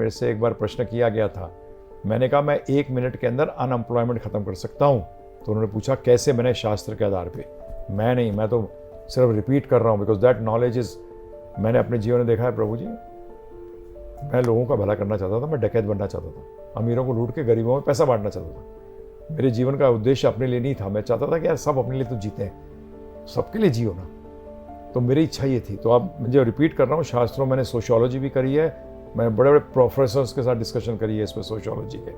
मेरे से एक बार प्रश्न किया गया था, मैंने कहा मैं 1 मिनट के अंदर अनएम्प्लॉयमेंट खत्म कर सकता हूँ। तो उन्होंने पूछा कैसे, मैंने शास्त्र के आधार पे। मैं नहीं, मैं तो सिर्फ रिपीट कर रहा हूँ, बिकॉज दैट नॉलेज इज, मैंने अपने जीवन में देखा है प्रभु जी, मैं लोगों का भला करना चाहता था, मैं डकैत बनना चाहता था, अमीरों को लूट के गरीबों में पैसा बांटना चाहता था। मेरे जीवन का उद्देश्य अपने लिए नहीं था, मैं चाहता था कि यार सब अपने लिए तो जीते हैं, सबके लिए जियो ना, तो मेरी इच्छा ये थी। तो अब मुझे रिपीट कर रहा हूँ, शास्त्रों मैंने सोशियोलॉजी भी करी है, मैंने बड़े बड़े प्रोफेसर्स के साथ डिस्कशन करी है इसमें सोशियोलॉजी के,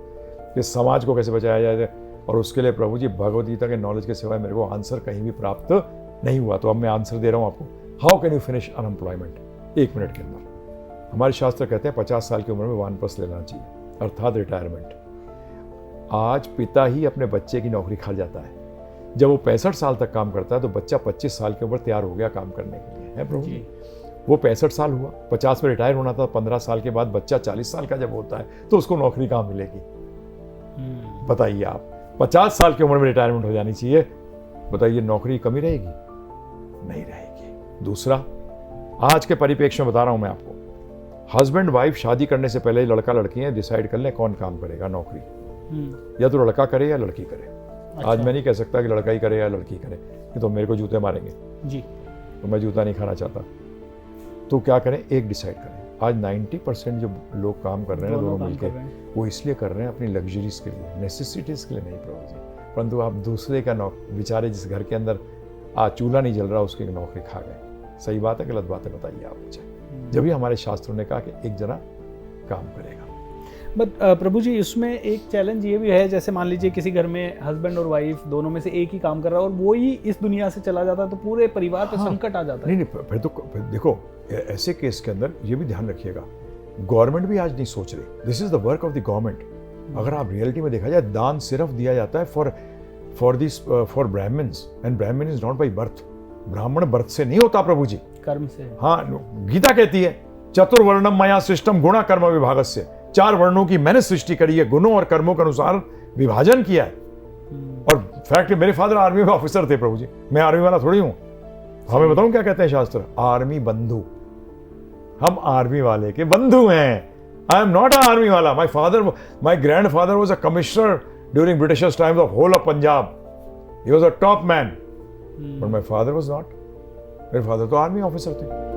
कि समाज को कैसे बचाया जाए, और उसके लिए प्रभु जी भगवद गीता के नॉलेज के सिवाय मेरे को आंसर कहीं भी प्राप्त नहीं हुआ। तो अब मैं आंसर दे रहा हूँ आपको, how can you finish unemployment 1 minute के अंदर। हमारे शास्त्र कहते हैं 50 साल की उम्र में वानप्रस्थ लेना चाहिए, अर्थात रिटायरमेंट। आज पिता ही अपने बच्चे की नौकरी खा जाता है। जब वो 65 साल तक काम करता है तो बच्चा 25 साल की उम्र तैयार हो गया काम करने के लिए, है प्रभु जी। वो 65 साल हुआ, 50 में रिटायर होना था, 15 साल के बाद बच्चा 40 साल का जब होता है तो उसको नौकरी कहाँ मिलेगी? बताइए आप, 50 साल की उम्र में रिटायरमेंट हो जानी चाहिए, बताइए नौकरी कमी रहेगी? नहीं रहेगी। दूसरा, आज के परिप्रेक्ष्य में बता रहा हूं मैं आपको, हस्बैंड वाइफ शादी करने से पहले लड़का लड़की हैं डिसाइड कर लें कौन काम करेगा नौकरी, या तो लड़का करे या लड़की करे। अच्छा। आज मैं नहीं कह सकता कि लड़का ही करे या लड़की करे, ये तो मेरे को जूते मारेंगे जी, तो मैं जूता नहीं खाना चाहता। तो क्या करें, एक डिसाइड करें। आज 90% जो लोग काम कर रहे हैं दोनों मिलकर, वो इसलिए कर रहे हैं अपनी लग्जरीज के लिए, नेसेसिटीज के लिए नहीं प्रभु जी। परंतु आप दूसरे का बेचारे जिस घर के अंदर आज चूल्हा नहीं जल रहा उसकी नौकरी खा गए। सही बात है गलत बात है, बताइए आप मुझे। जब भी हमारे शास्त्रों ने कहा कि एक जना काम करेगा। बट प्रभु जी, इसमें एक चैलेंज ये भी है, जैसे मान लीजिए किसी घर में हस्बैंड और वाइफ दोनों में से एक ही काम कर रहा है और वो ही इस दुनिया से चला जाता है, तो पूरे परिवार पे संकट आ जाता है। नहीं, फिर तो देखो, ऐसे केस के अंदर ये भी ध्यान रखिएगा, गवर्नमेंट भी आज नहीं सोच रही, this is the work of the government. अगर आप रियलिटी में देखा जाए, दान सिर्फ दिया जाता है फॉर ब्राह्मण्स, एंड ब्राह्मण इज नॉट बाई बर्थ। ब्राह्मण बर्थ से नहीं होता प्रभु जी, कर्म से। हाँ, गीता कहती है चतुर्वर्णम मया सृष्टम गुणा कर्म विभागस्य, 4 वर्णों की मैंने सृष्टि करी है, गुणों और कर्मों के अनुसार विभाजन किया है। और फैक्ट, मेरे फादर आर्मी में ऑफिसर थे प्रभु जी, मैं आर्मी वाला थोड़ी हूं। हमें बताऊं क्या कहते हैं शास्त्र, आर्मी बंधु, हम आर्मी वाले के बंधु हैं। I am not a army वाला। My grandfather was a commissioner during britishers times of whole of Punjab, he was a top man, but my father was not. मेरे फादर तो आर्मी ऑफिसर थे।